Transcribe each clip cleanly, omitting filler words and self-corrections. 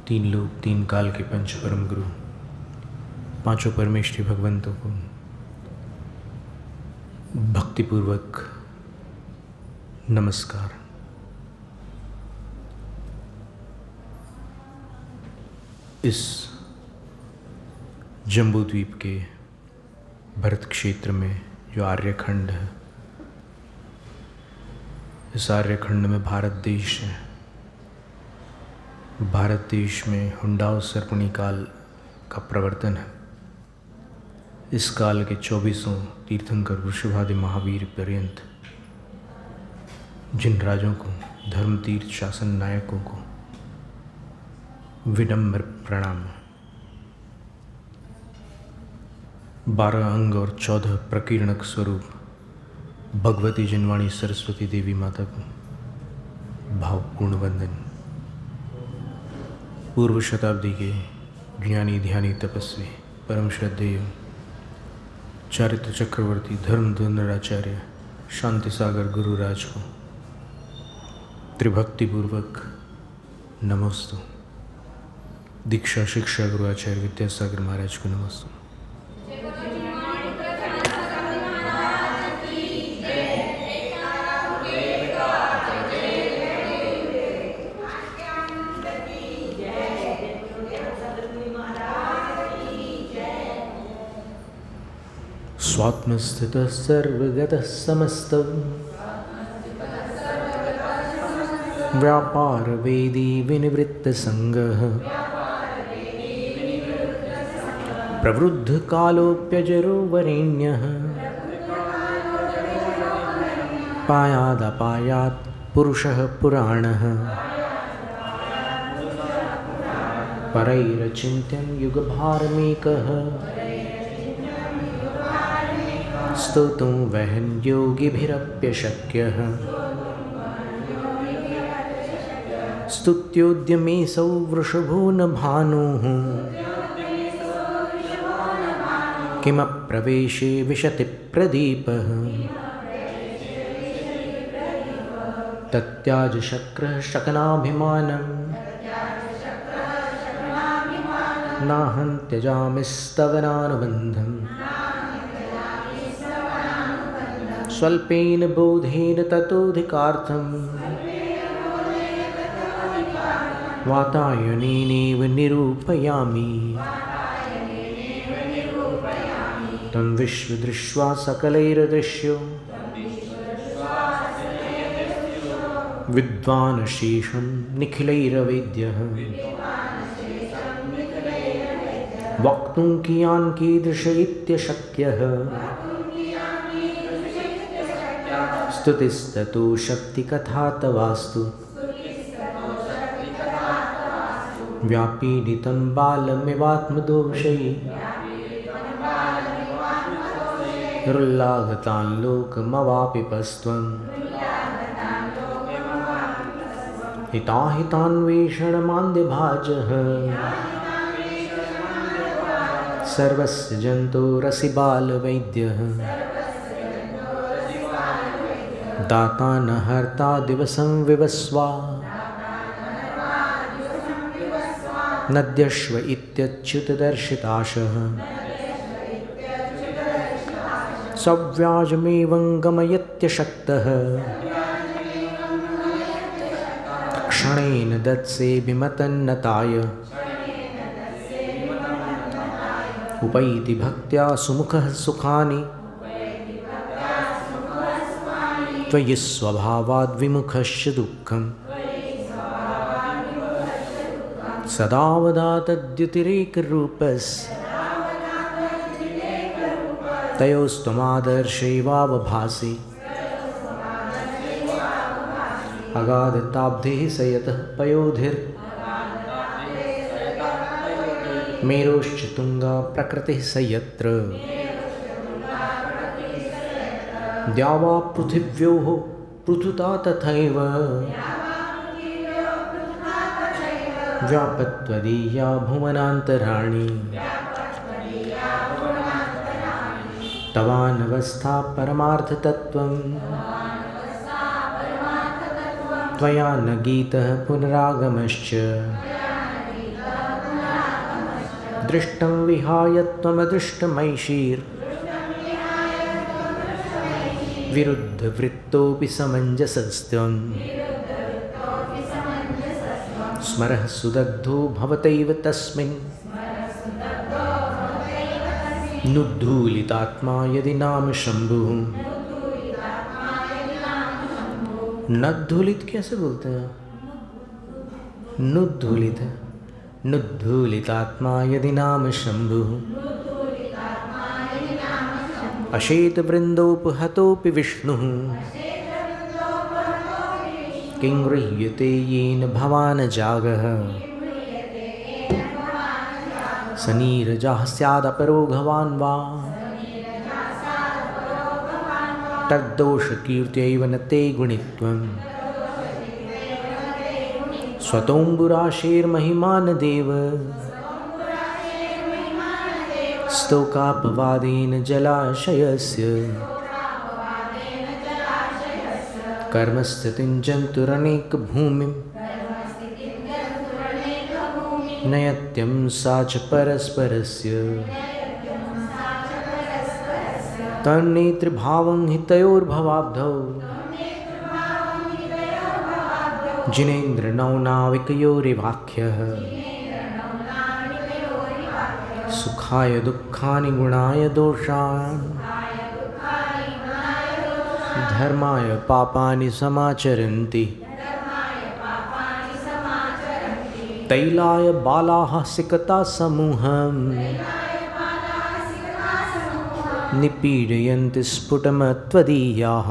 तीन लोक तीन काल के पंच परम गुरु पांचों परमेष्ठी भगवंतों को भक्तिपूर्वक नमस्कार। इस जम्बूद्वीप के भरत क्षेत्र में जो आर्यखंड है, इस आर्यखंड में भारत देश है। भारत देश में हुंडाओ सर्पणी काल का प्रवर्तन है। इस काल के 24 तीर्थंकर वृषभादि महावीर पर्यंत जिन राजों को, धर्म तीर्थ शासन नायकों को विनम्र प्रणाम। 12 अंग और 14 प्रकीर्णक स्वरूप भगवती जिनवाणी सरस्वती देवी माता को भावपूर्ण वंदन। पूर्व शताब्दी के ज्ञानी ध्यानी तपस्वी परम श्रद्धेय चारित्र चक्रवर्ती धर्मधुंधराचार्य शांति सागर गुरुराज को त्रिभक्तिपूर्वक नमोस्तु। दीक्षा शिक्षा गुरु आचार्य विद्यासागर महाराज को नमोस्तु। स्वात्मस्थितः सर्वगतः समस्तः व्यापारवेदी विनिवृत्तसंगः प्रवृद्धकालोऽप्यजरो वरेण्यः पायादपायात् पुरुषः पुराणः परैरचिन्त्यं युगभारमेकः स्तोतुं वहन् योगिभिरप्यशक्यः स्तुत्योद्यमेऽसौ वृषभो न भानुः किमप्रवेशे विशति प्रदीपः तत्याज शक्रः शकनाभिमानं नाहं त्यजामिस्तवनानुबन्धम् स्वल्पेन बोधेन ततोऽधिकार्थं वातायनेनैव निरूपयामि तं विश्वदृष्ट्वा सकलैरदृश्यो विद्वान् शेषं निखिलैरवेद्यः वक्तुं कियान् कीदृश इत्यशक्यः स्तुतिस्ततो शक्तिकथा तवास्तु व्यापीडितं बालमिवात्मदोषैः रुल्लागतान् लोकमवापिपस्त्वं हिताहितान्वेषणमान्द्यभाजः सर्वस्य जन्तोरसि बालवैद्यः दाता न हर्ता दिवसं विवस्वा नद्यश्व इत्यच्युतदर्शिताशः सव्याजमेवं गमयत्यशक्तः क्षणेन दत्से विमतन्नताय उपैति भक्त्या सुमुखः सुखानि त्वयि स्वभावाद् विमुखस्य दुःखम् सदावदा तद्युतिरेकरूपस् तयोस्त्वमादर्शैवावभासि अगाधताब्धिः सयतः पयोधिर् मेरोश्च तुंगा प्रकृतिः सयत्र द्यावा पृथिव्योः पृथुता तथैव व्यापत्वदीया भुवनान्तराणि तवानवस्था परमार्थतत्त्वं त्वया न गीतः पुनरागमश्च दृष्टं विहाय त्वमदृष्टमैषीर् विरुद्धवृत्तोऽपि समञ्जसस्त्वम् स्मरः सुदग्धो भवतैव तस्मिन् नुद्धूलितात्मा यदि नाम शंभुः। नद्धूलित कैसे बोलते हैं? नुद्धूलित है। नुद्धूलितात्मा यदि नाम शंभुः अशेत वृंदोपहतोऽपि विष्णुः किं गृह्यते येन भवान् जागः स नीरजः स्यादपरो भवान् वा तद्दोषकीर्त्यैव न ते गुणित्वम् स्वतोऽम्बुराशेर्महिमान देव स्तोकापवादेन जलाशयस्य कर्मस्थितिं जन्तुरनेकभूमिं नयत्यं सा च परस्परस्य तन्नेत्रभावं हि तयोर्भवाब्धौ जिनेन्द्रनौनाविकयोरिवाख्यः सुखाय दुःखानि गुणाय दोषान् धर्माय पापानि समाचरन्ति तैलाय बालाः सिकता समूहम् निपीडयन्ति स्फुटमत्वदीयाः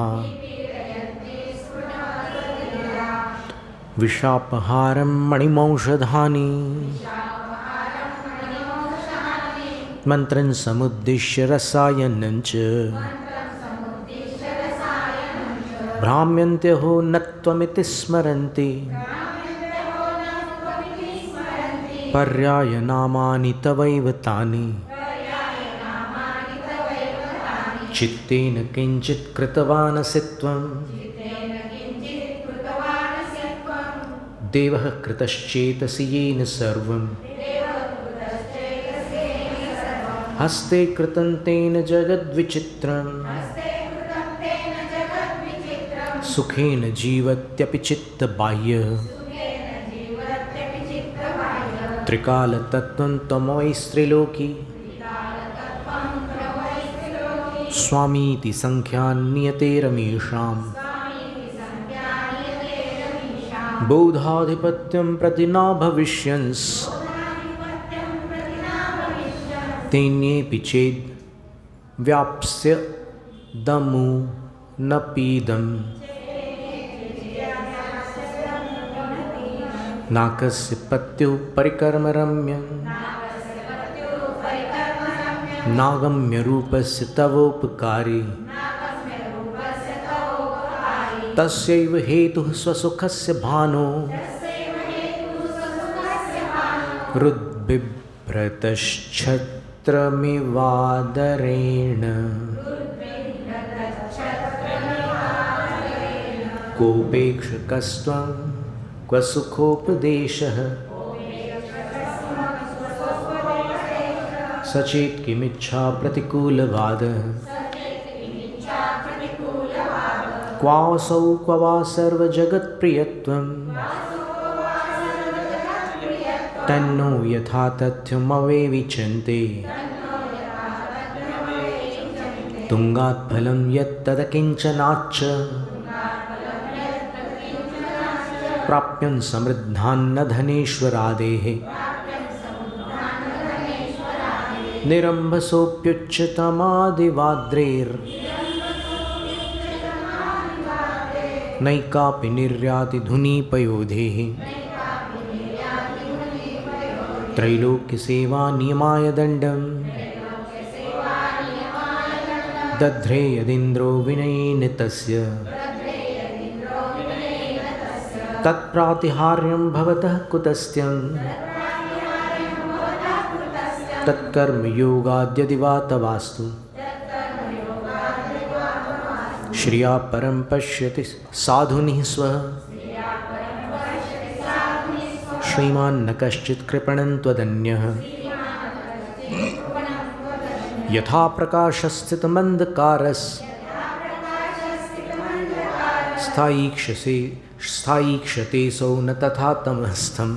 विषापहारं मणिमौषधानि मंत्रं समुद्दिश्य रसायनं च भ्राम्यन्त्यहो न त्वमिति स्मरन्ति पर्यायनामानि तवैव तानि चित्तेन किञ्चित् कृतवानसि त्वं देवः कृतश्चेतसि येन सर्वं हस्ते कृतं तेन जगद्विचित्रम् सुखेन जीवत्यपि चित्तबाह्यः त्रिकालतत्त्वं त्वमवैस्त्रिलोकी स्वामीति संख्यान्नियते रमेषाम् बोधाधिपत्यं प्रति न भविष्यन्स् तेन्येऽपि चेद् व्याप्स्य दमु न पीदम् नाकस्य पत्युः परिकर्मरम्यं नागम्य रूपस्य तवोपकारी तस्यैव हेतुः स्वसुखस्य भानो रुद्बिभ्रतश्छत्रमिवादरेण कोपेक्षकस्त्वं क्व सुखोपदेशः सचेत् किमिच्छा प्रतिकूलवादः क्वासौ क्व वा सर्वजगत्प्रियत्वं तन्नो यथा तथ्यमवेविचन्ते तुङ्गात् फलं यत्तदकिञ्चनाच्च प्राप्यन् समृद्धान्न धनेश्वरादेः निरम्भसोऽप्युच्चतमादिवाद्रेर् नैकापि निर्याति धुनीपयोधेः त्रैलोक्यसेवा नियमाय दण्डं दध्रे यदिन्द्रो विनयेन तस्य तत्प्रातिहार्यं भवतः कुतस्त्यं तत्कर्मयोगाद्यदि वा तवास्तु श्रिया परं पश्यति साधुनिः स्वः श्रीमान् न कश्चित् कृपणं त्वदन्यः यथा प्रकाशस्थितमन्धकारस् स्थायीक्षते सौ न तथा तमस्थं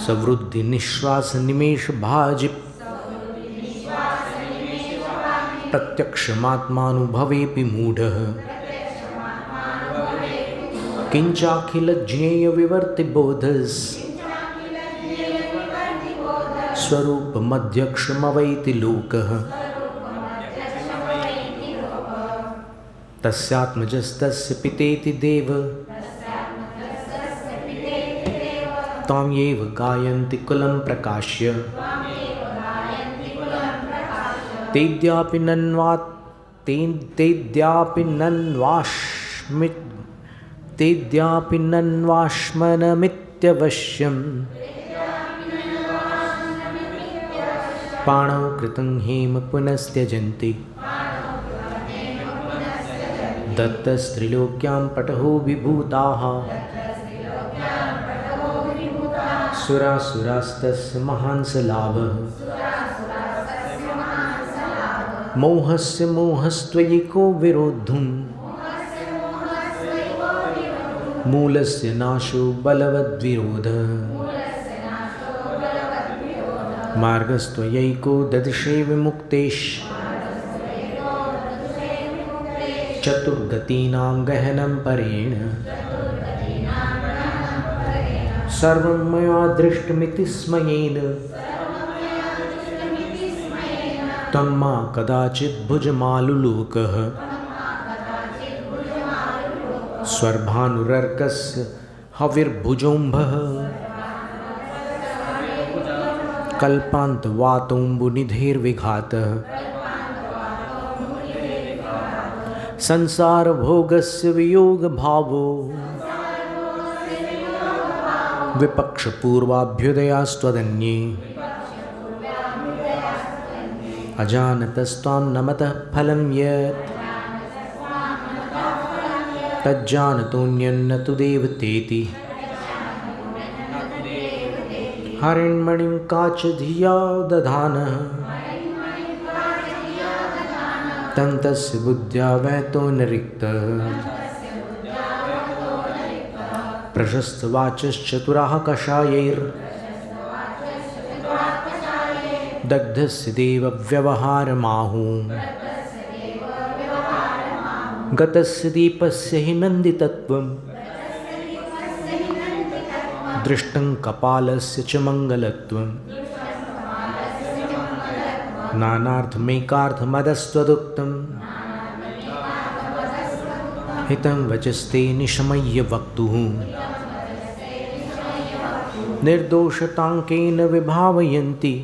सवृद्धि निश्वास निमेष भाजिप प्रत्यक्षमात्मानुभवेऽपि मूढः किंचाखिल ज्ञेय विवर्ति बोधस् स्वरूपमध्यक्षमवैति लोकः तस्यात्मजस्तस्य पितेति देव तां येव गायन्ति कुलं प्रकाश्य तेद्यापि नन्वाश्मनमित्यवश्यम् पाणौ कृतं हेम पुनस्त्यजन्ति दत्तस्त्रिलोक्यां पटहो विभूताः सुरासुरास्तस्य महांस लाभः मोहस्य मोहस्त्वयि को विरोद्धुं मूलस्य नाशो बलवद्विरोधः मार्गस्त्वयैको ददृशे विमुक्तेश् चतुर्गतीनां गहनं परेण सर्वं मया दृष्टमिति स्मयेन तं मा कदाचित् भुजमालुलोकः स्वर्भानुरर्कस्य हविर्भुजोऽम्भः कल्पान्तवातोऽम्बुनिधेर्विघातः संसारभोगस्य वियोगभावो विपक्षपूर्वाभ्युदयास्त्वदन्ये अजानतस्त्वां नमतः फलं यत् तज्जानतोऽन्यन्न तु देवतेति हरिण्मणिं काचधिया दधानः तन्तस्य बुद्ध्या वैतो न रिक्तः प्रशस्तवाचश्चतुराः कषायैर् दग्धस्य देवव्यवहारमाहुः गतस्य दीपस्य हि नन्दितत्वं दृष्टं कपालस्य च मङ्गलत्वं नानार्थमेकार्थमदस्त्वदुक्तं हितं वचस्ते निशमय्य वक्तुः निर्दोषताङ्केन विभावयन्ति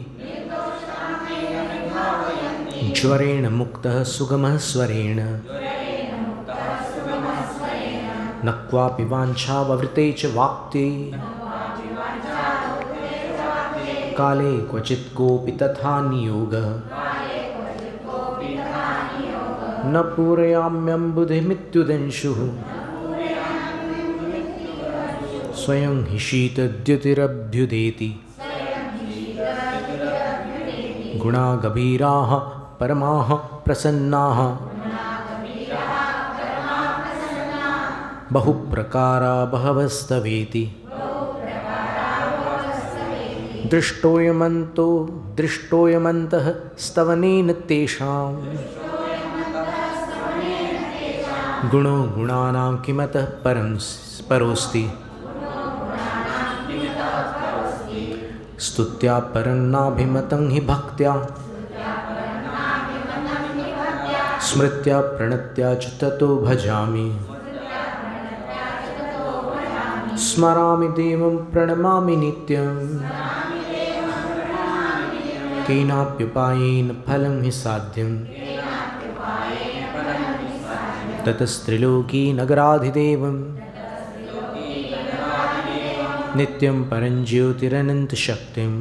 ज्वरेण मुक्तः सुगमः स्वरेण न क्वापि वाञ्छाववृते च वाक्ते काले क्वचित् कोऽपि तथा नियोगः न पूरयाम्यम्बुधिमित्युदंशुः स्वयं हि शीतद्युतिरभ्युदेति गुणा गभीराः परमाः प्रसन्नाः बहुप्रकारा बहवस्तवेति दृष्टोऽयमन्तः स्तवनेन तेषां गुणो गुणानां किमतः परोऽस्ति स्तुत्या परन्नाभिमतं हि भक्त्या स्मृत्या प्रणत्या च ततो भजामि स्मरामि देवं प्रणमामि नित्यं केनाप्युपायेन फलं हि साध्यं ततस्त्रिलोकी नगराधिदेवं नित्यं परञ्ज्योतिरनन्तशक्तिम्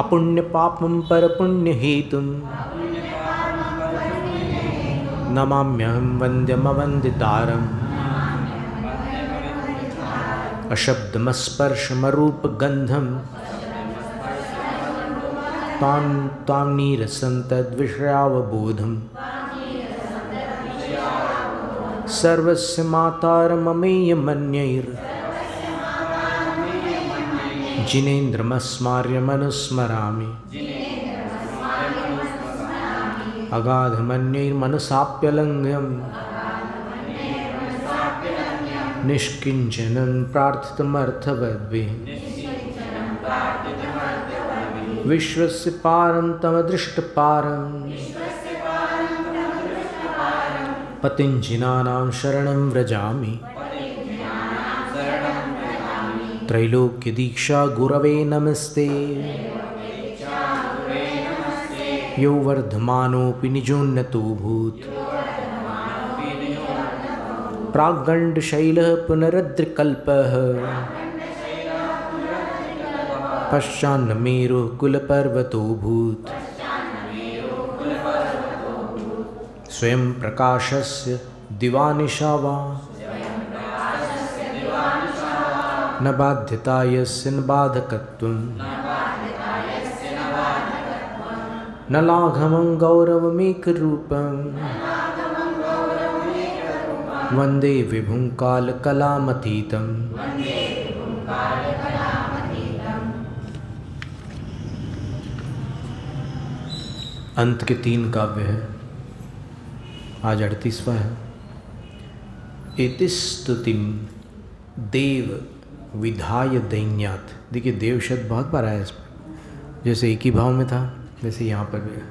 अपुण्यपापं परपुण्यहेतुं नमाम्यहं वन्द्यमवन्दितारम् अशब्दमस्पर्शमरूपगन्धं तां नीरसं तद्विषयावबोधम् सर्वस्य मातारममेयमन्यैर् जिनेन्द्रमस्मार्यमनुस्मरामि अगाधमन्यैर्मनसाप्यलङ्घ्यम् निष्किञ्चनं प्रार्थितमर्थवद्भिः विश्वस्य पारं तमदृष्टपारं पतिञ्जिनानां शरणं व्रजामि त्रैलोक्यदीक्षा गुरवे नमस्ते यो वर्धमानोऽपि निजोन्नतोऽभूत् प्राग्गण्डशैलः पुनरद्रिकल्पः पश्चान्मेरुः कुलपर्वतोऽभूत् स्वयं प्रकाशस्य दिवानिशा वा न बाध्यता यस्य न बाधकत्वं न लाघवं गौरवमेकरूपं वन्दे विभुं कालकलामतीतम्। अंत के 3 काव्य है, आज 38वां है। इतिस्तुतिम देव विधाय दैन्यात। देखिए देव शब्द बहुत बार आया इसमें, जैसे एक ही भाव में था वैसे यहाँ पर भी है।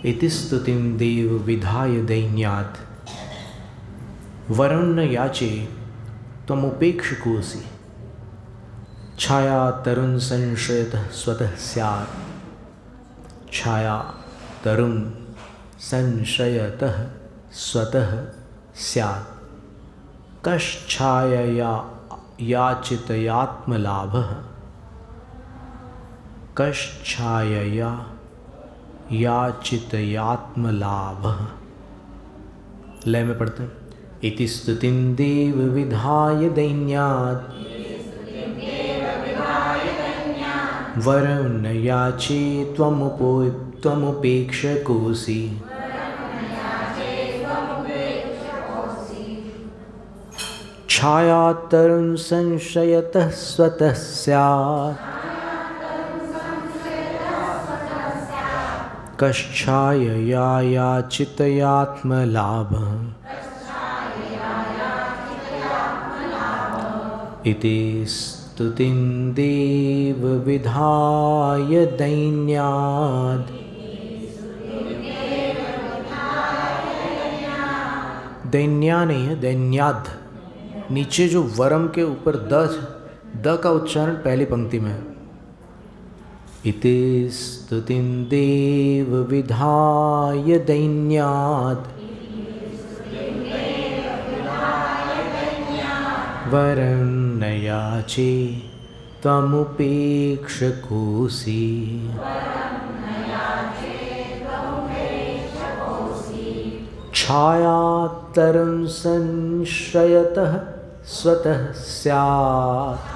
इतिस्तुतिम देव विधाय दैन्यात वरुण न याचे त्वमुपेक्षकोऽसि छाया तरुण संशयतः स्वतः स्यात्। छाया तरुण संशयतः स्वतः स्यात्। कश्छायया याचितयात्मलाभः। कश्छायया याचितयात्मलाभः। लय में पढ़ते हैं। इति स्तुतिं देव विधाय दैन्यात् वरं न याचे त्वमुपेक्षकोऽसि। छाया तरुण संशयतः स्वतः स्यात्। कश्छायया याचितयात्मलाभः। इति स्तुतिं देव विधाय दैन्यात्। दैन्या नहीं है, दैन्याद। नीचे जो वरम के ऊपर द का उच्चारण पहली पंक्ति में है। इति स्तुतिं देव विधाय दैन्यात् वरं न याचे त्वमुपेक्षकोऽसि। छाया तरुण संशयतः स्वतः स्यात्।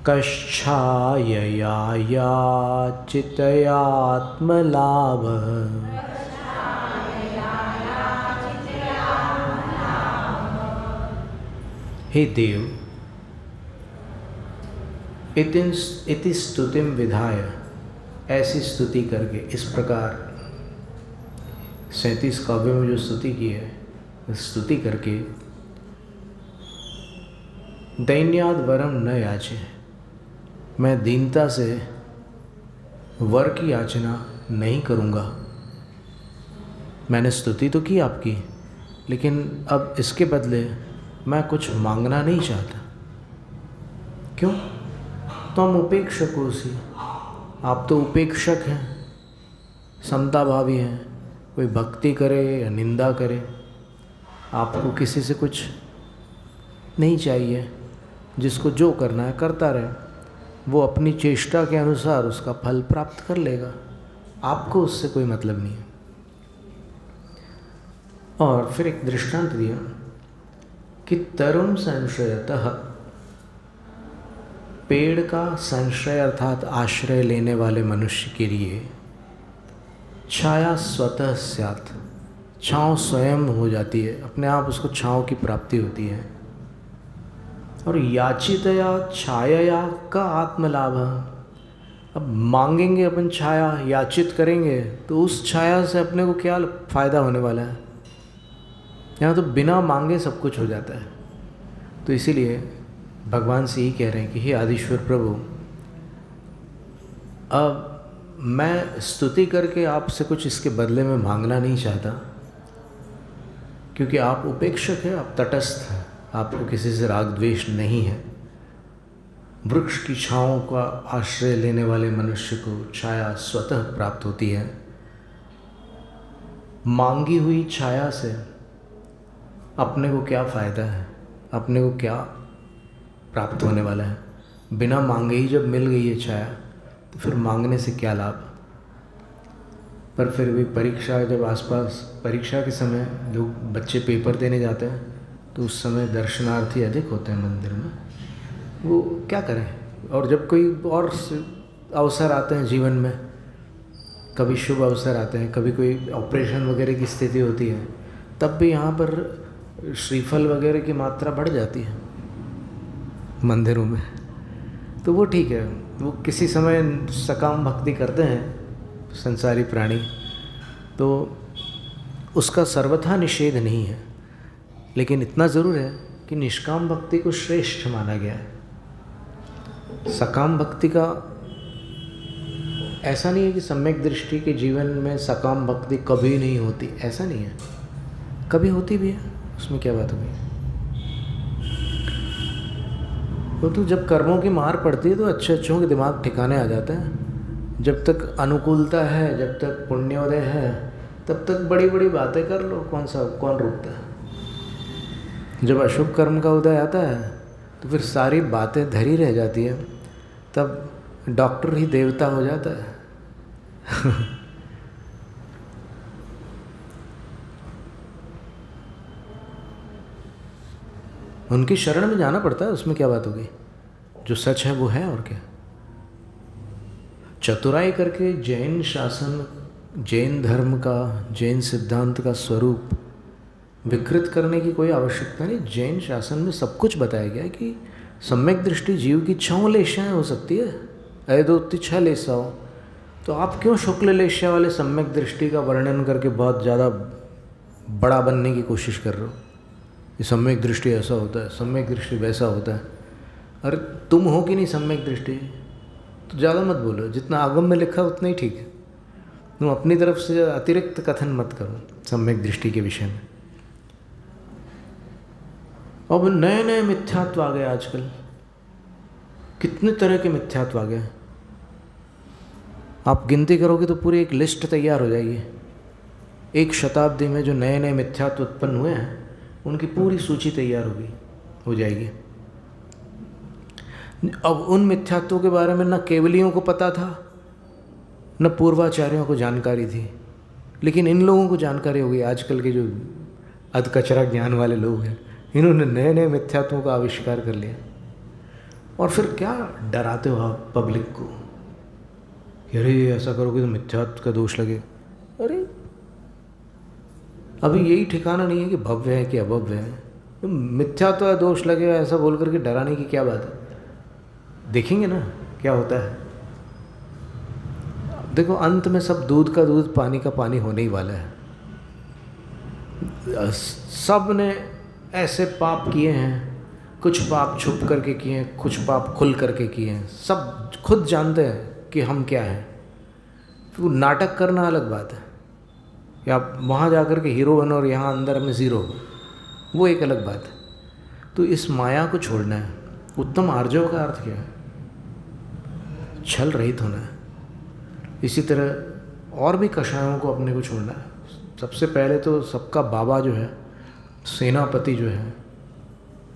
कश्छायया याचितयात्मलाभः। हे देव, इति स्तुतिम विधाय, ऐसी स्तुति करके, इस प्रकार 37 काव्यों में जो स्तुति की है, स्तुति करके दैन्याद वरम न याचे, मैं दीनता से वर की याचना नहीं करूँगा। मैंने स्तुति तो की आपकी, लेकिन अब इसके बदले मैं कुछ मांगना नहीं चाहता। क्यों? तुम उपेक्षकोऽसि, आप तो उपेक्षक हैं, समताभावी हैं। कोई भक्ति करे या निंदा करे, आपको किसी से कुछ नहीं चाहिए। जिसको जो करना है करता रहे, वो अपनी चेष्टा के अनुसार उसका फल प्राप्त कर लेगा। आपको उससे कोई मतलब नहीं है। और फिर एक दृष्टांत दिया कि तरुण संशयतः, पेड़ का संश्रय अर्थात आश्रय लेने वाले मनुष्य के लिए छाया स्वतः स्यात्, छाँव स्वयं हो जाती है, अपने आप उसको छाँव की प्राप्ति होती है। और याचितया छाया का आत्मलाभ, अब मांगेंगे अपन छाया, याचित करेंगे तो उस छाया से अपने को क्या फ़ायदा होने वाला है? यहाँ तो बिना मांगे सब कुछ हो जाता है। तो इसीलिए भगवान से ही कह रहे हैं कि हे आदिश्वर प्रभु, अब मैं स्तुति करके आपसे कुछ इसके बदले में मांगना नहीं चाहता, क्योंकि आप उपेक्षक हैं, आप तटस्थ हैं, आपको किसी से राग द्वेष नहीं है। वृक्ष की छाँव का आश्रय लेने वाले मनुष्य को छाया स्वतः प्राप्त होती है। मांगी हुई छाया से अपने को क्या फ़ायदा है, अपने को क्या प्राप्त होने वाला है? बिना मांगे ही जब मिल गई है छाया, तो फिर मांगने से क्या लाभ? पर फिर भी परीक्षा जब आसपास, परीक्षा के समय लोग बच्चे पेपर देने जाते हैं तो उस समय दर्शनार्थी अधिक होते हैं मंदिर में, वो क्या करें? और जब कोई और अवसर आते हैं जीवन में, कभी शुभ अवसर आते हैं, कभी कोई ऑपरेशन वगैरह की स्थिति होती है, तब भी यहाँ पर श्रीफल वगैरह की मात्रा बढ़ जाती है मंदिरों में। तो वो ठीक है, वो किसी समय सकाम भक्ति करते हैं संसारी प्राणी, तो उसका सर्वथा निषेध नहीं है। लेकिन इतना ज़रूर है कि निष्काम भक्ति को श्रेष्ठ माना गया है। सकाम भक्ति का ऐसा नहीं है कि सम्यक दृष्टि के जीवन में सकाम भक्ति कभी नहीं होती, ऐसा नहीं है, कभी होती भी है, उसमें क्या बात होगी? तो जब कर्मों की मार पड़ती है तो अच्छे अच्छों के दिमाग ठिकाने आ जाते हैं। जब तक अनुकूलता है, जब तक पुण्योदय है, तब तक बड़ी बड़ी बातें कर लो, कौन रुकता है? जब अशुभ कर्म का उदय आता है तो फिर सारी बातें धरी रह जाती है, तब डॉक्टर ही देवता हो जाता है। उनकी शरण में जाना पड़ता है, उसमें क्या बात होगी? जो सच है वो है, और क्या। चतुराई करके जैन शासन, जैन धर्म का, जैन सिद्धांत का स्वरूप विकृत करने की कोई आवश्यकता नहीं। जैन शासन में सब कुछ बताया गया है कि सम्यक दृष्टि जीव की 6 लेशाएँ हो सकती है, अयदोत्ति 6 लेसा हो। तो आप क्यों शुक्ल लेशा वाले सम्यक दृष्टि का वर्णन करके बहुत ज़्यादा बड़ा बनने की कोशिश कर रहे हो? ये सम्यक दृष्टि ऐसा होता है, सम्यक दृष्टि वैसा होता है। अरे तुम हो कि नहीं सम्यक दृष्टि? तो ज़्यादा मत बोलो, जितना आगम में लिखा उतना ही ठीक है। तुम अपनी तरफ से अतिरिक्त कथन मत करो सम्यक दृष्टि के विषय में। अब नए नए मिथ्यात्व आ गए आजकल, कितने तरह के मिथ्यात्व आ गए। आप गिनती करोगे तो पूरी एक लिस्ट तैयार हो जाएगी। 1 शताब्दी में जो नए नए मिथ्यात्व उत्पन्न हुए हैं, उनकी पूरी सूची तैयार हो जाएगी। अब उन मिथ्यात्वों के बारे में न केवलियों को पता था, न पूर्वाचार्यों को जानकारी थी, लेकिन इन लोगों को जानकारी हो गई। आजकल के जो अधकचरा ज्ञान वाले लोग हैं, इन्होंने नए नए मिथ्यात्वों का आविष्कार कर लिया। और फिर क्या डराते हो आप पब्लिक को, अरे ऐसा करोगे तो मिथ्यात्व का दोष लगे। अरे अभी यही ठिकाना नहीं है कि भव्य है कि अभव्य है। तो मिथ्यात्व का दोष लगेगा ऐसा बोल करके डराने की क्या बात है? देखेंगे ना क्या होता है। देखो अंत में सब दूध का दूध, पानी का पानी होने ही वाला है। सब ने ऐसे पाप किए हैं, कुछ पाप छुप करके किए हैं, कुछ पाप खुल करके किए हैं। सब खुद जानते हैं कि हम क्या हैं। तो नाटक करना अलग बात है, या आप वहाँ जा कर के हीरो बनो और यहाँ अंदर में ज़ीरो हो, वो एक अलग बात है। तो इस माया को छोड़ना है। उत्तम आर्जव का अर्थ क्या है? छल रहित होना है। इसी तरह और भी कषायों को अपने को छोड़ना है। सबसे पहले तो सबका बाबा जो है, सेनापति जो है,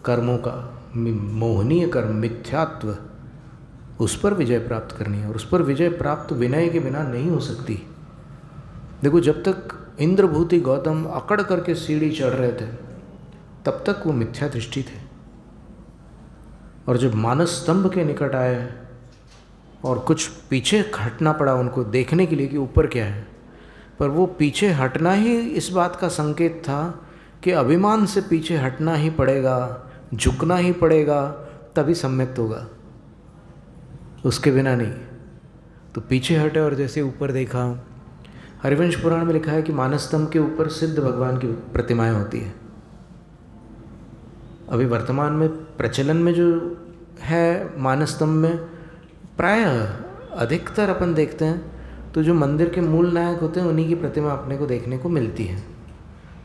कर्मों का मोहनीय कर्म मिथ्यात्व, उस पर विजय प्राप्त करनी है। और उस पर विजय प्राप्त विनय के बिना नहीं हो सकती। देखो जब तक इंद्रभूति गौतम अकड़ करके सीढ़ी चढ़ रहे थे, तब तक वो मिथ्या दृष्टि थे। और जब मानस स्तंभ के निकट आए और कुछ पीछे हटना पड़ा उनको देखने के लिए कि ऊपर क्या है, पर वो पीछे हटना ही इस बात का संकेत था कि अभिमान से पीछे हटना ही पड़ेगा, झुकना ही पड़ेगा, तभी सम्यक्त होगा, उसके बिना नहीं। तो पीछे हटे और जैसे ऊपर देखा। हरिवंश पुराण में लिखा है कि मानस स्तंभ के ऊपर सिद्ध भगवान की प्रतिमाएं होती है। अभी वर्तमान में प्रचलन में जो है मानस स्तंभ में प्रायः अधिकतर अपन देखते हैं तो जो मंदिर के मूल नायक होते हैं उन्हीं की प्रतिमा अपने को देखने को मिलती है।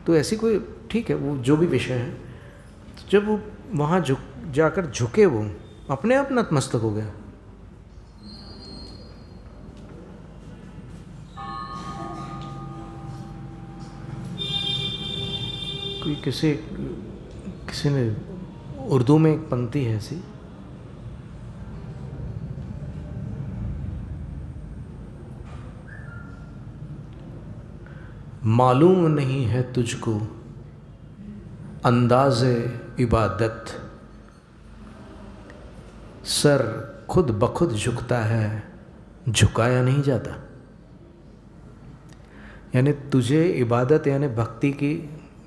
तो ऐसी कोई, ठीक है, वो जो भी विषय है, तो जब वो वहाँ जाकर झुके, वो अपने आप नतमस्तक हो गया। कोई किसी ने उर्दू में एक पंक्ति है ऐसी, मालूम नहीं है तुझको अंदाज़े इबादत, सर खुद बखुद झुकता है, झुकाया नहीं जाता। यानी तुझे इबादत यानी भक्ति की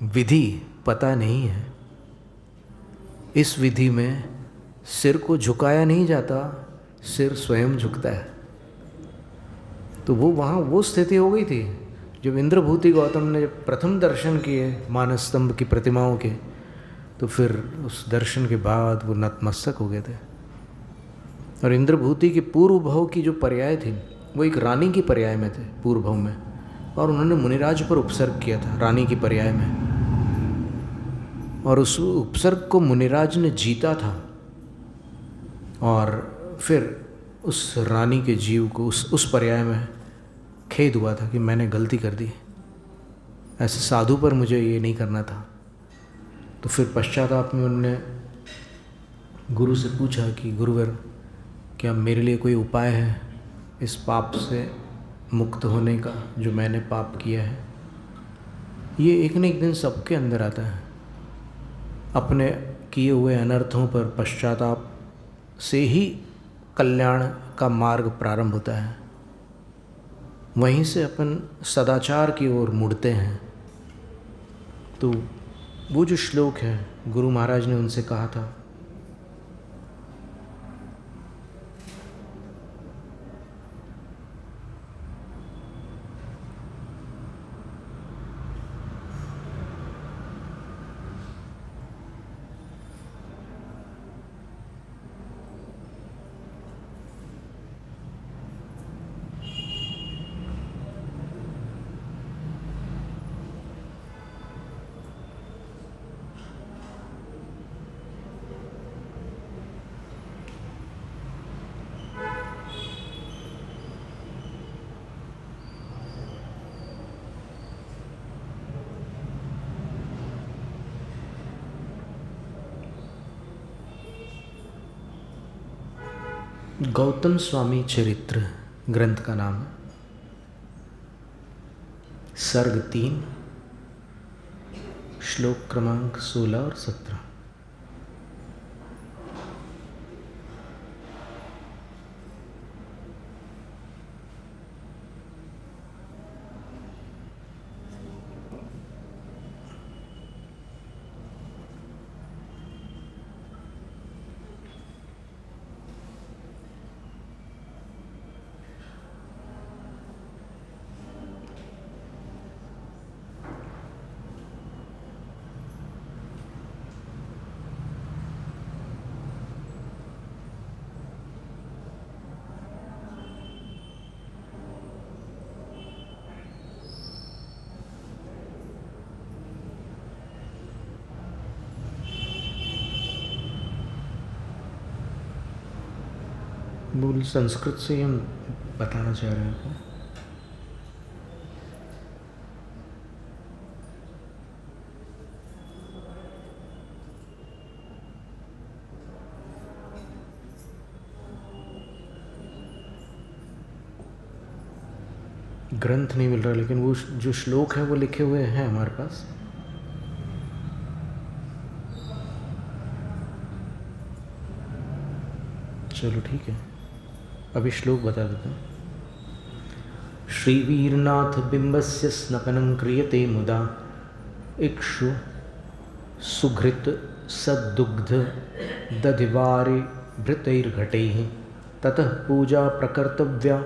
विधि पता नहीं है। इस विधि में सिर को झुकाया नहीं जाता, सिर स्वयं झुकता है। तो वो वहाँ वो स्थिति हो गई थी जब इंद्रभूति गौतम ने प्रथम दर्शन किए मानस स्तंभ की प्रतिमाओं के, तो फिर उस दर्शन के बाद वो नतमस्तक हो गए थे। और इंद्रभूति की पूर्व भव की जो पर्याय थी वो एक रानी की पर्याय में थे पूर्व भव में, और उन्होंने मुनिराज पर उपसर्ग किया था रानी की पर्याय में, और उस उपसर्ग को मुनिराज ने जीता था। और फिर उस रानी के जीव को उस पर्याय में खेद हुआ था कि मैंने गलती कर दी, ऐसे साधु पर मुझे ये नहीं करना था। तो फिर पश्चाताप में उन्होंने गुरु से पूछा कि गुरुवर, क्या मेरे लिए कोई उपाय है इस पाप से मुक्त होने का जो मैंने पाप किया है? ये एक न एक दिन सबके अंदर आता है। अपने किए हुए अनर्थों पर पश्चाताप से ही कल्याण का मार्ग प्रारंभ होता है। वहीं से अपन सदाचार की ओर मुड़ते हैं। तो वो जो श्लोक है गुरु महाराज ने उनसे कहा था, गौतम स्वामी चरित्र ग्रंथ का नाम है, सर्ग 3, श्लोक क्रमांक 16 और 17। मूल संस्कृत से ही हम बताना चाह रहे हैं। ग्रंथ नहीं मिल रहा, लेकिन वो जो श्लोक है वो लिखे हुए हैं हमारे पास। चलो ठीक है, अभी श्लोक बता देता हूँ। श्रीवीरनाथ बिंबस्य स्नपनं क्रियते मुदा इक्षु सुघृत सद्दुग्ध दधिवारे भृतैर्घटैः ततः पूजा प्रकर्तव्या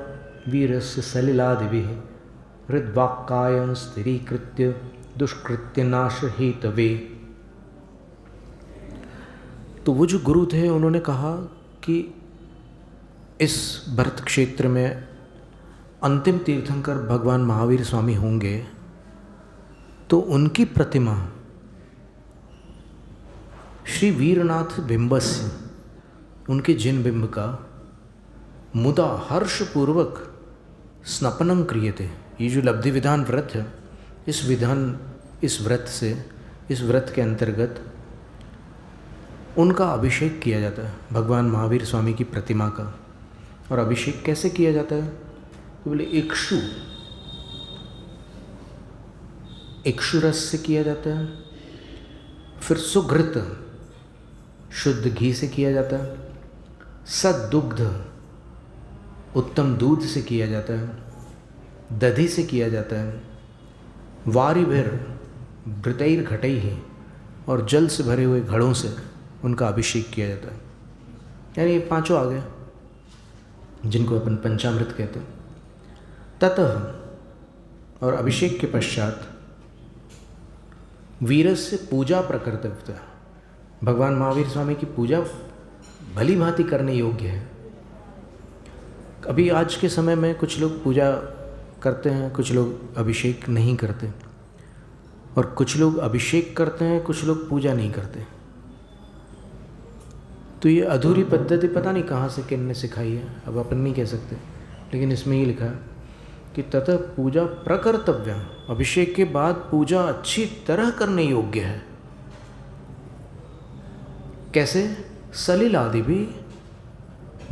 वीरस्य सलिलादिभिः हृद्वाक्कायं स्थिरीकृत्य दुष्कृत्य नाश हेतवे। तो वो जो गुरु थे उन्होंने कहा कि इस भरत क्षेत्र में अंतिम तीर्थंकर भगवान महावीर स्वामी होंगे, तो उनकी प्रतिमा श्री वीरनाथ बिंबस्य, उनके जिन बिंब का मुदा हर्षपूर्वक स्नपनं क्रियते, ये जो लब्धि विधान व्रत है, इस व्रत के अंतर्गत उनका अभिषेक किया जाता है, भगवान महावीर स्वामी की प्रतिमा का। और अभिषेक कैसे किया जाता है? तो बोले इक्षु रस से किया जाता है, फिर सुघृत शुद्ध घी से किया जाता है, सद्दुग्ध उत्तम दूध से किया जाता है, दधि से किया जाता है, वारिभिर भृतैर घटैः और जल से भरे हुए घड़ों से उनका अभिषेक किया जाता है। यानी ये पांचों आ गए जिनको अपन पंचामृत कहते हैं। ततः और अभिषेक के पश्चात वीरस्य पूजा प्रकर्तव्य, भगवान महावीर स्वामी की पूजा भली भांति करने योग्य है। अभी आज के समय में कुछ लोग पूजा करते हैं, कुछ लोग अभिषेक नहीं करते, और कुछ लोग अभिषेक करते हैं, कुछ लोग पूजा नहीं करते। तो ये अधूरी पद्धति पता नहीं कहाँ से किन ने सिखाई है, अब अपन नहीं कह सकते, लेकिन इसमें ये लिखा है कि ततः पूजा प्रकर्तव्य, अभिषेक के बाद पूजा अच्छी तरह करने योग्य है। कैसे? सलिल आदि भी,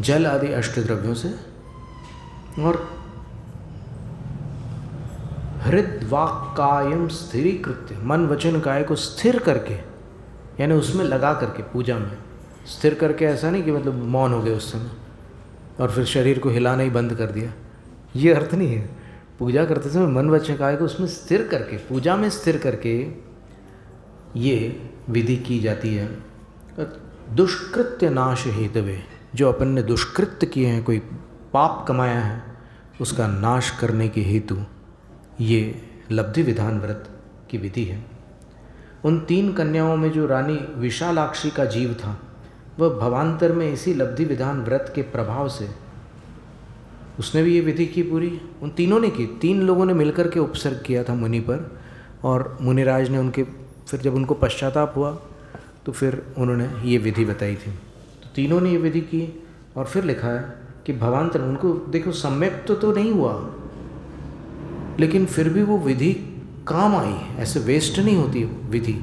जल आदि अष्टद्रव्यों से, और हृद्वाक्कायम स्थिरीकृत्य, मन वचन काय को स्थिर करके, यानी उसमें लगा करके, पूजा में स्थिर करके, ऐसा नहीं कि मतलब मौन हो गए उस समय और फिर शरीर को हिलाना ही बंद कर दिया, ये अर्थ नहीं है। पूजा करते समय मन वचन काय को उसमें स्थिर करके, पूजा में स्थिर करके ये विधि की जाती है। दुष्कृत्य नाश हेतवे, जो अपन ने दुष्कृत्य किए हैं, कोई पाप कमाया है, उसका नाश करने के हेतु ये लब्धि विधान व्रत की विधि है। उन 3 कन्याओं में जो रानी विशालाक्षी का जीव था, वह भवांतर में इसी लब्धि विधान व्रत के प्रभाव से उसने भी ये विधि की पूरी। उन तीनों ने की, 3 लोगों ने मिलकर के उपसर्ग किया था मुनि पर, और मुनिराज ने उनके, फिर जब उनको पश्चाताप हुआ तो फिर उन्होंने ये विधि बताई थी। तो तीनों ने ये विधि की, और फिर लिखा है कि भवांतर, उनको देखो सम्यक तो नहीं हुआ, लेकिन फिर भी वो विधि काम आई, ऐसे वेस्ट नहीं होती विधि।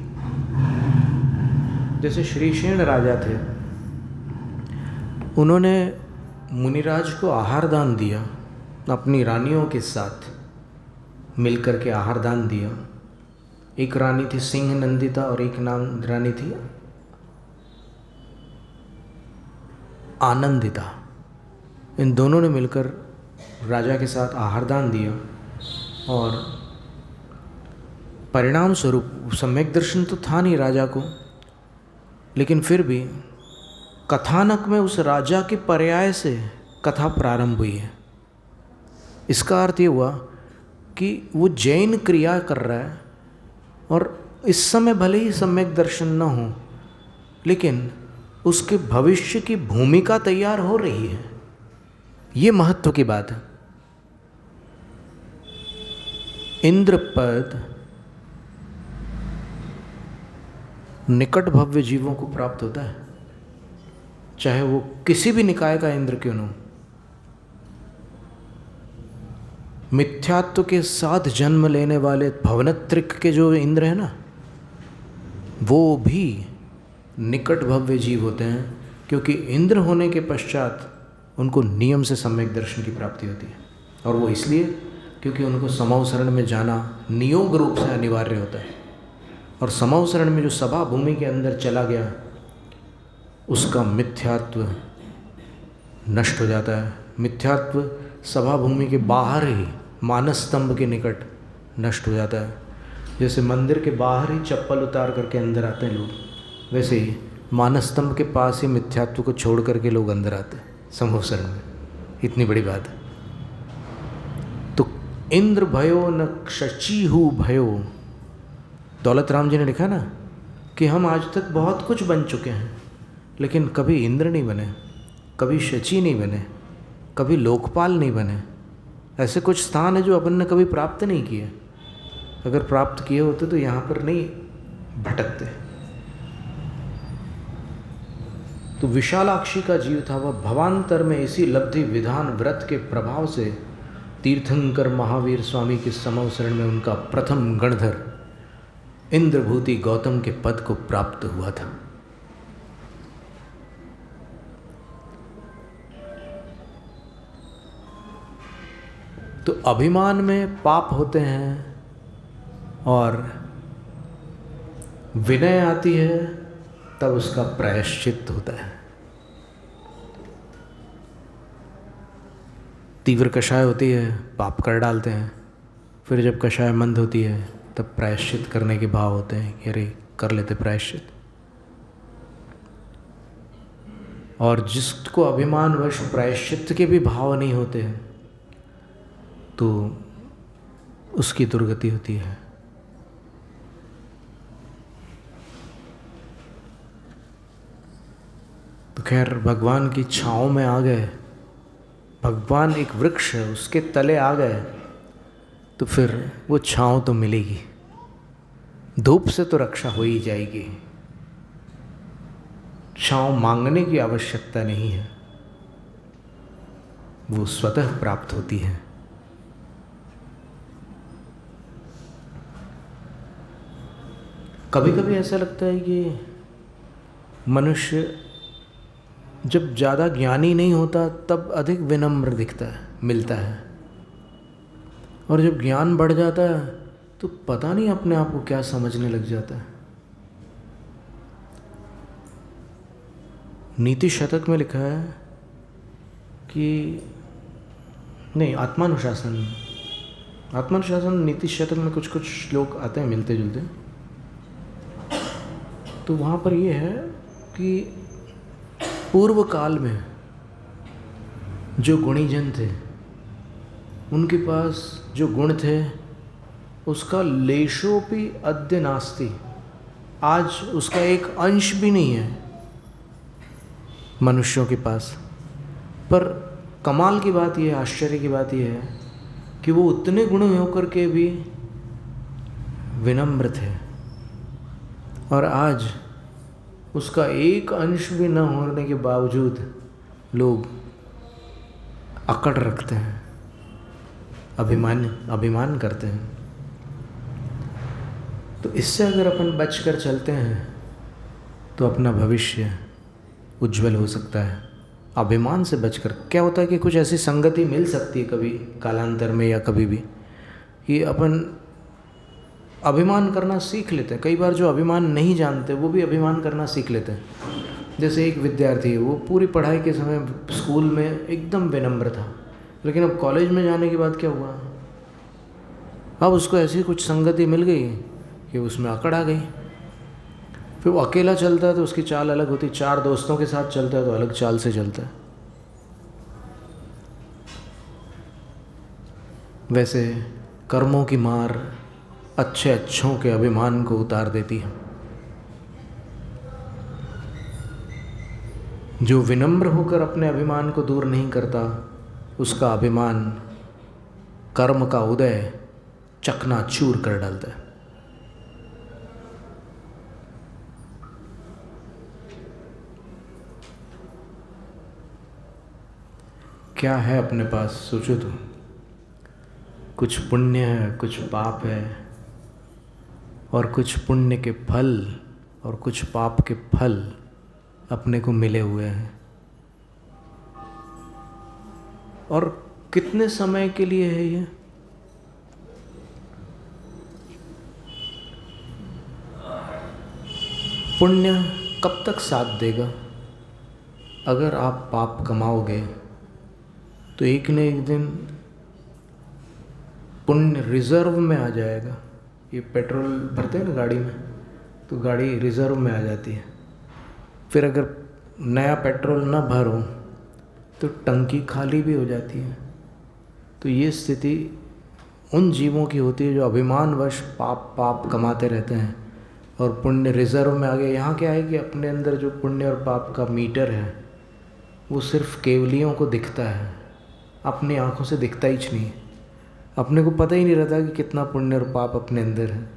जैसे श्रीशेन राजा थे, उन्होंने मुनिराज को आहार दान दिया, अपनी रानियों के साथ मिलकर के आहार दान दिया। एक रानी थी सिंह नंदिता और एक रानी थी आनंदिता। इन दोनों ने मिलकर राजा के साथ आहार दान दिया, और परिणाम स्वरूप सम्यक दर्शन तो था नहीं राजा को, लेकिन फिर भी कथानक में उस राजा के पर्याय से कथा प्रारंभ हुई है। इसका अर्थ ये हुआ कि वो जैन क्रिया कर रहा है, और इस समय भले ही सम्यक दर्शन न हो, लेकिन उसके भविष्य की भूमिका तैयार हो रही है। ये महत्व की बात है। इंद्रपद निकट भव्य जीवों को प्राप्त होता है, चाहे वो किसी भी निकाय का इंद्र क्यों न हो। मिथ्यात्व के साथ जन्म लेने वाले भवनत्रिक के जो इंद्र है ना, वो भी निकट भव्य जीव होते हैं, क्योंकि इंद्र होने के पश्चात उनको नियम से सम्यक दर्शन की प्राप्ति होती है। और वो इसलिए क्योंकि उनको समौ शरण में जाना नियोग रूप से अनिवार्य होता है, और समौ शरण में जो सभा भूमि के अंदर चला गया, उसका मिथ्यात्व नष्ट हो जाता है। मिथ्यात्व सभा भूमि के बाहर ही मानस स्तंभ के निकट नष्ट हो जाता है। जैसे मंदिर के बाहर ही चप्पल उतार करके अंदर आते हैं लोग, वैसे ही मानस स्तंभ के पास ही मिथ्यात्व को छोड़ करके लोग अंदर आते हैं संभव शरण में। इतनी बड़ी बात है। तो इंद्र भयो न शचीहु भयो, दौलत राम जी ने लिखा ना कि हम आज तक बहुत कुछ बन चुके हैं, लेकिन कभी इंद्र नहीं बने, कभी शची नहीं बने, कभी लोकपाल नहीं बने। ऐसे कुछ स्थान है जो अपन ने कभी प्राप्त नहीं किए। अगर प्राप्त किए होते तो यहाँ पर नहीं भटकते। तो विशालाक्षी का जीव था, वह भवांतर में इसी लब्धि विधान व्रत के प्रभाव से तीर्थंकर महावीर स्वामी के समव शरण में उनका प्रथम गणधर इंद्रभूति गौतम के पद को प्राप्त हुआ था। तो अभिमान में पाप होते हैं और विनय आती है, तब उसका प्रायश्चित होता है। तीव्र कषाय होती है, पाप कर डालते हैं, फिर जब कषाय मंद होती है तब प्रायश्चित करने के भाव होते हैं कि अरे कर लेते प्रायश्चित। और जिसको अभिमानवश प्रायश्चित के भी भाव नहीं होते हैं तो उसकी दुर्गति होती है। तो खैर भगवान की छाँव में आ गए, भगवान एक वृक्ष है उसके तले आ गए, तो फिर वो छाँव तो मिलेगी, धूप से तो रक्षा हो ही जाएगी। छाँव मांगने की आवश्यकता नहीं है, वो स्वतः प्राप्त होती है। कभी कभी ऐसा लगता है कि मनुष्य जब ज़्यादा ज्ञानी नहीं होता तब अधिक विनम्र दिखता है, मिलता है, और जब ज्ञान बढ़ जाता है तो पता नहीं अपने आप को क्या समझने लग जाता है। नीति शतक में लिखा है कि नहीं, आत्मानुशासन नीति शतक में कुछ कुछ श्लोक आते हैं मिलते जुलते। तो वहाँ पर ये है कि पूर्व काल में जो गुणीजन थे उनके पास जो गुण थे उसका लेशोपि अद्य नास्ति, आज उसका एक अंश भी नहीं है मनुष्यों के पास। पर कमाल की बात यह है, आश्चर्य की बात यह है कि वो उतने गुण होकर के भी विनम्र थे, और आज उसका एक अंश भी न होने के बावजूद लोग अकड़ रखते हैं, अभिमान करते हैं। तो इससे अगर अपन बचकर चलते हैं तो अपना भविष्य उज्जवल हो सकता है। अभिमान से बचकर क्या होता है कि कुछ ऐसी संगति मिल सकती है कभी कालांतर में या कभी भी, कि अपन अभिमान करना सीख लेते हैं। कई बार जो अभिमान नहीं जानते वो भी अभिमान करना सीख लेते हैं। जैसे एक विद्यार्थी है, वो पूरी पढ़ाई के समय स्कूल में एकदम विनम्र था, लेकिन अब कॉलेज में जाने के बाद क्या हुआ, अब उसको ऐसी कुछ संगति मिल गई कि उसमें अकड़ आ गई। फिर वो अकेला चलता है तो उसकी चाल अलग होती, चार दोस्तों के साथ चलता है तो अलग चाल से चलता है। वैसे कर्मों की मार अच्छे अच्छों के अभिमान को उतार देती है। जो विनम्र होकर अपने अभिमान को दूर नहीं करता, उसका अभिमान कर्म का उदय चकनाचूर कर डालता है। क्या है अपने पास, सोचो तो। कुछ पुण्य है, कुछ पाप है, और कुछ पुण्य के फल और कुछ पाप के फल अपने को मिले हुए हैं। और कितने समय के लिए है ये? पुण्य कब तक साथ देगा? अगर आप पाप कमाओगे तो एक न एक दिन पुण्य रिज़र्व में आ जाएगा। ये पेट्रोल भरते हैं ना गाड़ी में, तो गाड़ी रिज़र्व में आ जाती है। फिर अगर नया पेट्रोल ना भरो तो टंकी खाली भी हो जाती है। तो ये स्थिति उन जीवों की होती है जो अभिमानवश पाप पाप कमाते रहते हैं और पुण्य रिज़र्व में आ गया। यहाँ क्या है कि अपने अंदर जो पुण्य और पाप का मीटर है वो सिर्फ केवलियों को दिखता है, अपनी आँखों से दिखता ही नहीं। अपने को पता ही नहीं रहता कि कितना पुण्य और पाप अपने अंदर है,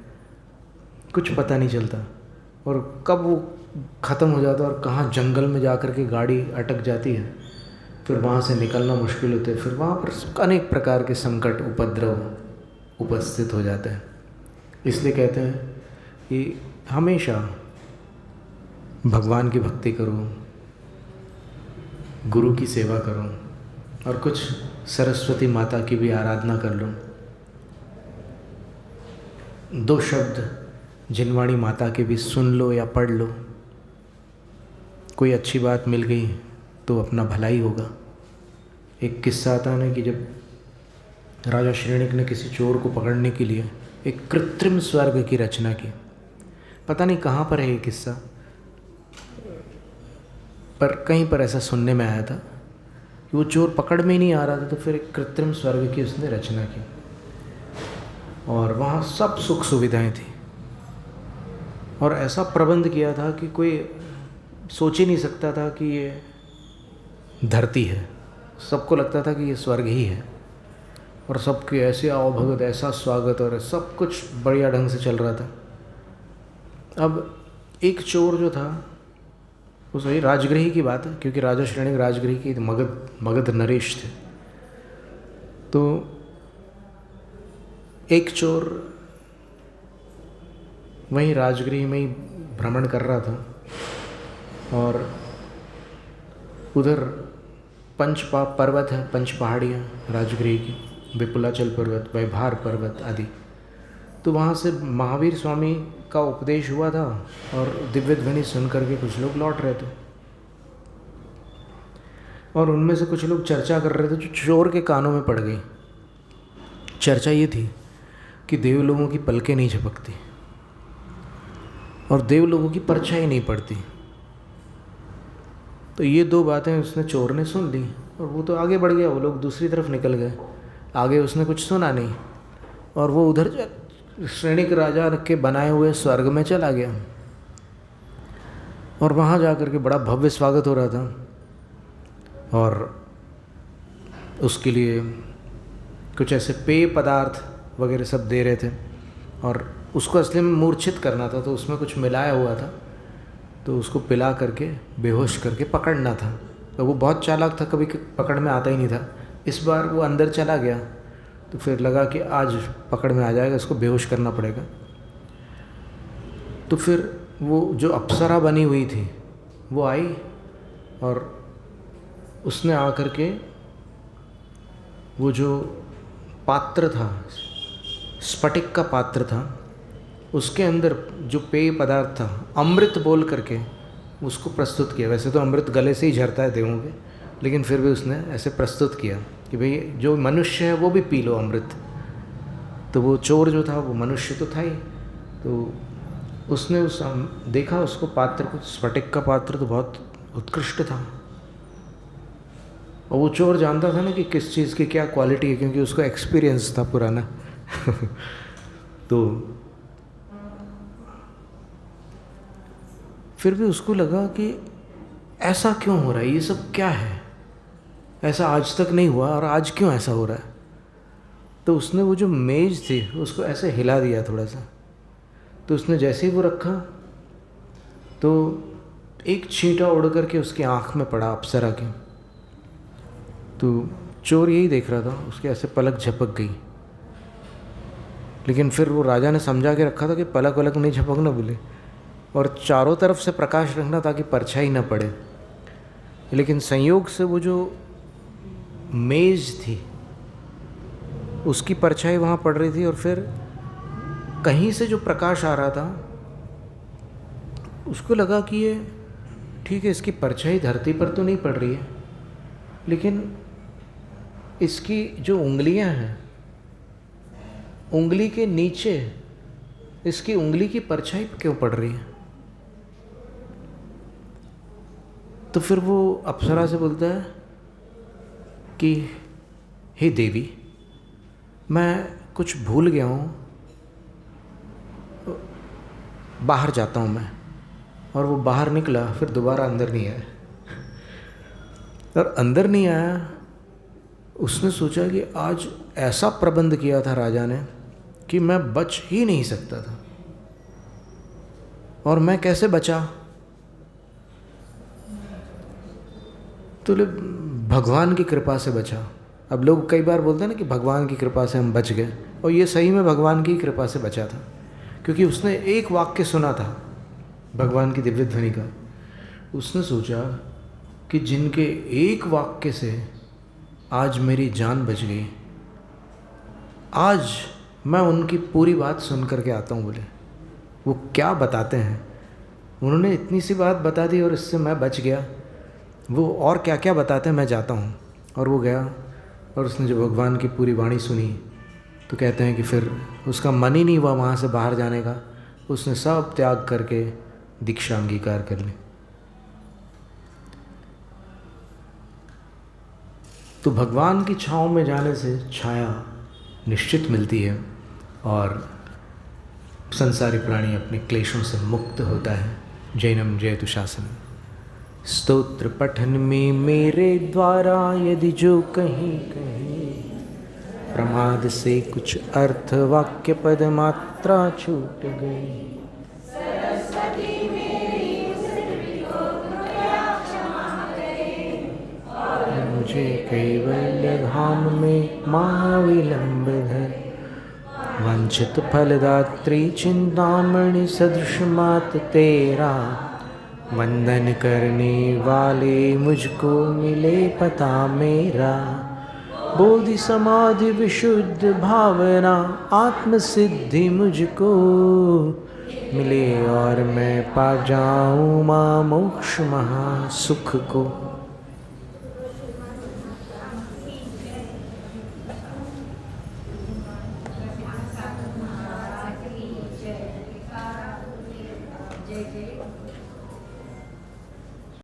कुछ पता नहीं चलता। और कब वो ख़त्म हो जाता है और कहाँ जंगल में जा कर के गाड़ी अटक जाती है, फिर वहाँ से निकलना मुश्किल होता है। फिर वहाँ पर अनेक प्रकार के संकट उपद्रव उपस्थित हो जाते हैं। इसलिए कहते हैं कि हमेशा भगवान की भक्ति करो, गुरु की सेवा करो और कुछ सरस्वती माता की भी आराधना कर लो। 2 शब्द जिनवाणी माता के भी सुन लो या पढ़ लो। कोई अच्छी बात मिल गई तो अपना भला ही होगा। एक किस्सा आता है ना कि जब राजा श्रेणिक ने किसी चोर को पकड़ने के लिए एक कृत्रिम स्वर्ग की रचना की। पता नहीं कहाँ पर है ये किस्सा, पर कहीं पर ऐसा सुनने में आया था कि वो चोर पकड़ में ही नहीं आ रहा था, तो फिर एक कृत्रिम स्वर्ग की उसने रचना की और वहाँ सब सुख सुविधाएं थी और ऐसा प्रबंध किया था कि कोई सोच ही नहीं सकता था कि ये धरती है। सबको लगता था कि ये स्वर्ग ही है और सबके ऐसे आवभगत, ऐसा स्वागत और सब कुछ बढ़िया ढंग से चल रहा था। अब एक चोर जो था, वो सही राजगृही की बात है क्योंकि राजा श्रेणिक राजगृही के मगध नरेश थे। तो एक चोर वहीं राजगृह में ही भ्रमण कर रहा था और उधर पंचपाप पर्वत है, 5 पहाड़ियाँ राजगृह की, विपुलाचल पर्वत, वैभार पर्वत आदि। तो वहाँ से महावीर स्वामी का उपदेश हुआ था और दिव्य ध्वनि सुन करके कुछ लोग लौट रहे थे और उनमें से कुछ लोग चर्चा कर रहे थे जो चोर के कानों में पड़ गई। चर्चा ये थी कि देव लोगों की पलकें नहीं झपकती और देव लोगों की परछाई नहीं पड़ती। तो ये 2 बातें उसने चोर ने सुन ली और वो तो आगे बढ़ गया, वो लोग दूसरी तरफ निकल गए। आगे उसने कुछ सुना नहीं और वो उधर श्रेणिक राजा के बनाए हुए स्वर्ग में चला गया और वहाँ जा कर के बड़ा भव्य स्वागत हो रहा था और उसके लिए कुछ ऐसे पेय पदार्थ वगैरह सब दे रहे थे और उसको असली में मूर्छित करना था, तो उसमें कुछ मिलाया हुआ था, तो उसको पिला करके बेहोश करके पकड़ना था। तो वो बहुत चालाक था, कभी पकड़ में आता ही नहीं था। इस बार वो अंदर चला गया तो फिर लगा कि आज पकड़ में आ जाएगा, इसको बेहोश करना पड़ेगा। तो फिर वो जो अप्सरा बनी हुई थी वो आई और उसने आकर के वो जो पात्र था, स्फटिक का पात्र था, उसके अंदर जो पेय पदार्थ था अमृत बोल करके उसको प्रस्तुत किया। वैसे तो अमृत गले से ही झरता है देवों के, लेकिन फिर भी उसने ऐसे प्रस्तुत किया कि भाई जो मनुष्य है वो भी पी लो अमृत। तो वो चोर जो था वो मनुष्य तो था ही, तो उसने देखा उसको पात्र को, स्फटिक का पात्र तो बहुत उत्कृष्ट था और वो चोर जानता था ना कि किस चीज़ की क्या क्वालिटी है क्योंकि उसको एक्सपीरियंस था पुराना। तो फिर भी उसको लगा कि ऐसा क्यों हो रहा है, ये सब क्या है, ऐसा आज तक नहीं हुआ और आज क्यों ऐसा हो रहा है। तो उसने वो जो मेज थी उसको ऐसे हिला दिया थोड़ा सा, तो उसने जैसे ही वो रखा तो एक छींटा उड़ करके उसकी आँख में पड़ा अप्सरा के। तो चोर यही देख रहा था, उसके ऐसे पलक झपक गई, लेकिन फिर वो राजा ने समझा के रखा था कि पलक वलक नहीं झपकना बोले और चारों तरफ से प्रकाश रखना ताकि परछाई न पड़े। लेकिन संयोग से वो जो मेज थी उसकी परछाई वहाँ पड़ रही थी और फिर कहीं से जो प्रकाश आ रहा था उसको लगा कि ये ठीक है इसकी परछाई धरती पर तो नहीं पड़ रही है, लेकिन इसकी जो उंगलियां हैं, उंगली के नीचे इसकी उंगली की परछाई क्यों पड़ रही है? तो फिर वो अप्सरा से बोलता है कि हे देवी, मैं कुछ भूल गया हूँ, बाहर जाता हूँ मैं। और वो बाहर निकला, फिर दोबारा अंदर नहीं आया। और अंदर नहीं आया, उसने सोचा कि आज ऐसा प्रबंध किया था राजा ने कि मैं बच ही नहीं सकता था। और मैं कैसे बचा? तो भगवान की कृपा से बचा। अब लोग कई बार बोलते हैं ना कि भगवान की कृपा से हम बच गए, और ये सही में भगवान की कृपा से बचा था, क्योंकि उसने एक वाक्य सुना था भगवान की दिव्य ध्वनि का। उसने सोचा कि जिनके एक वाक्य से आज मेरी जान बच गई, आज मैं उनकी पूरी बात सुन करके आता हूँ। बोले वो क्या बताते हैं, उन्होंने इतनी सी बात बता दी और इससे मैं बच गया। वो और क्या क्या बताते हैं, मैं जाता हूँ। और वो गया, और उसने जब भगवान की पूरी वाणी सुनी तो कहते हैं कि फिर उसका मन ही नहीं हुआ वहाँ से बाहर जाने का। उसने सब त्याग करके दीक्षा अंगीकार कर ली। तो भगवान की छाँव में जाने से छाया निश्चित मिलती है और संसारी प्राणी अपने क्लेशों से मुक्त होता है। जैनम जयतु शासनम। स्तोत्र पठन में मेरे द्वारा यदि जो कहीं कहीं प्रमाद से कुछ अर्थ वाक्य पद मात्रा छूट गई, मुझे कैवल्य धाम में महाविलंब है। वंचित फलदात्री चिंतामणि सदृश मात तेरा, वंदन करने वाले मुझको मिले पता मेरा। बोधि समाधि विशुद्ध भावना आत्म सिद्धि मुझको मिले, और मैं पा जाऊँ माँ मोक्ष महासुख को।